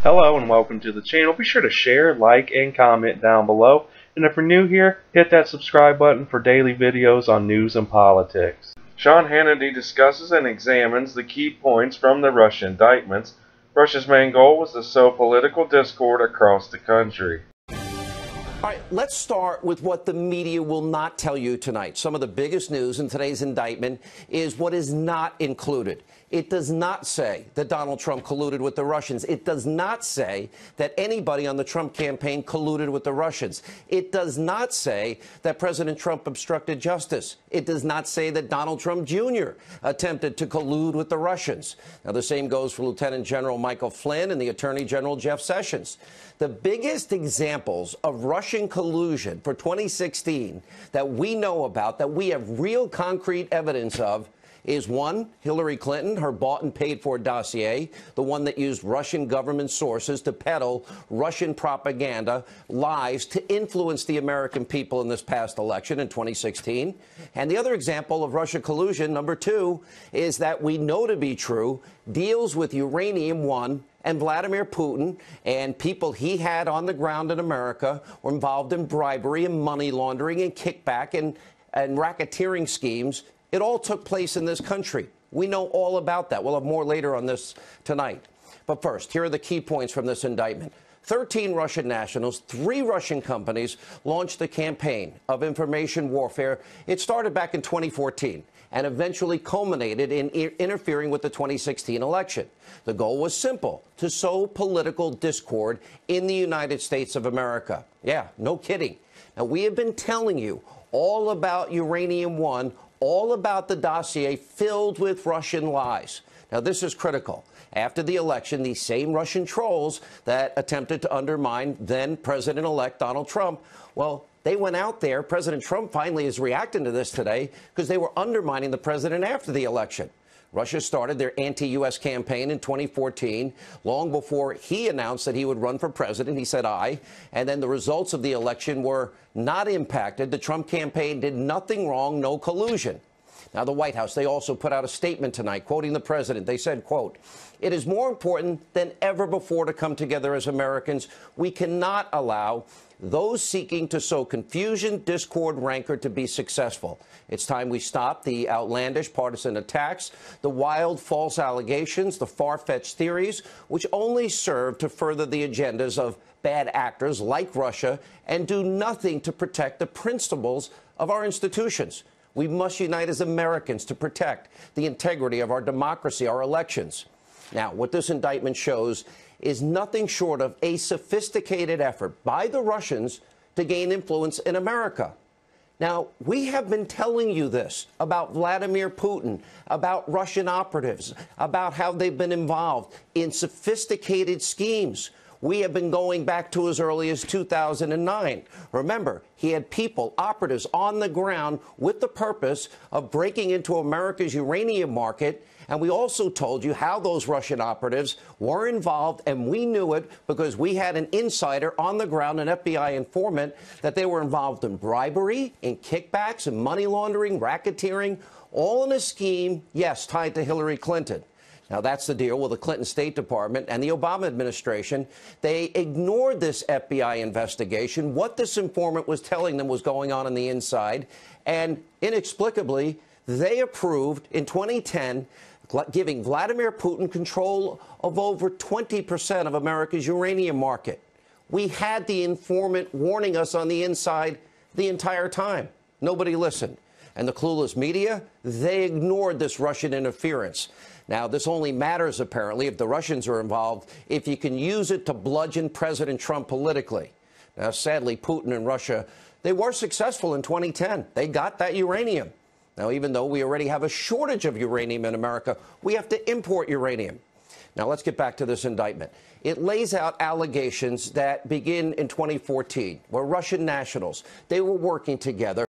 Hello and welcome to the channel. Be sure to share, like, and comment down below. And if you're new here, hit that subscribe button for daily videos on news and politics. Sean Hannity discusses and examines the key points from the Russian indictments. Russia's main goal was to sow political discord across the country. All right, let's start with what the media will not tell you tonight. Some of the biggest news in today's indictment is what is not included. It does not say that Donald Trump colluded with the Russians. It does not say that anybody on the Trump campaign colluded with the Russians. It does not say that President Trump obstructed justice. It does not say that Donald Trump Jr. attempted to collude with the Russians. Now, the same goes for Lieutenant General Michael Flynn and the Attorney General Jeff Sessions. The biggest examples of Russian collusion for 2016 that we know about, that we have real concrete evidence of, is one, Hillary Clinton, her bought and paid for dossier, the one that used Russian government sources to peddle Russian propaganda, lies to influence the American people in this past election in 2016. And the other example of Russia collusion, number two, is that we know to be true, deals with Uranium One and Vladimir Putin and people he had on the ground in America were involved in bribery and money laundering and kickback and racketeering schemes. It all took place in this country. We know all about that. We'll have more later on this tonight. But first, here are the key points from this indictment. 13 Russian nationals, 3 Russian companies launched the campaign of information warfare. It started back in 2014 and eventually culminated in interfering with the 2016 election. The goal was simple: to sow political discord in the United States of America. Yeah, no kidding. Now, we have been telling you all about Uranium One, all about the dossier filled with Russian lies. Now, this is critical. After the election, these same Russian trolls that attempted to undermine then President-elect Donald Trump, well, they went out there. President Trump finally is reacting to this today because they were undermining the president after the election. Russia started their anti-U.S. campaign in 2014, long before he announced that he would run for president. He said aye. And then the results of the election were not impacted. The Trump campaign did nothing wrong, no collusion. Now, the White House, they also put out a statement tonight, quoting the president. They said, quote, "It is more important than ever before to come together as Americans. We cannot allow those seeking to sow confusion, discord, rancor to be successful. It's time we stop the outlandish partisan attacks, the wild false allegations, the far-fetched theories, which only serve to further the agendas of bad actors like Russia and do nothing to protect the principles of our institutions. We must unite as Americans to protect the integrity of our democracy, our elections." Now, what this indictment shows is nothing short of a sophisticated effort by the Russians to gain influence in America. Now, we have been telling you this about Vladimir Putin, about Russian operatives, about how they've been involved in sophisticated schemes. We have been going back to as early as 2009. Remember, he had people, operatives, on the ground with the purpose of breaking into America's uranium market. And we also told you how those Russian operatives were involved, and we knew it because we had an insider on the ground, an FBI informant, that they were involved in bribery, in kickbacks, in money laundering, racketeering, all in a scheme, yes, tied to Hillary Clinton. Now, that's the deal with the Clinton State Department and the Obama administration. They ignored this FBI investigation, what this informant was telling them was going on the inside, and inexplicably, they approved in 2010 giving Vladimir Putin control of over 20% of America's uranium market. We had the informant warning us on the inside the entire time. Nobody listened. And the clueless media, they ignored this Russian interference. Now, this only matters, apparently, if the Russians are involved, if you can use it to bludgeon President Trump politically. Now, sadly, Putin and Russia, they were successful in 2010. They got that uranium. Now, even though we already have a shortage of uranium in America, we have to import uranium. Now, let's get back to this indictment. It lays out allegations that begin in 2014, where Russian nationals, they were working together.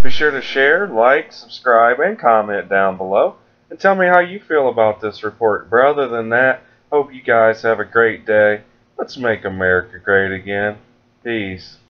Be sure to share, like, subscribe, and comment down below. And tell me how you feel about this report. But other than that, hope you guys have a great day. Let's make America great again. Peace.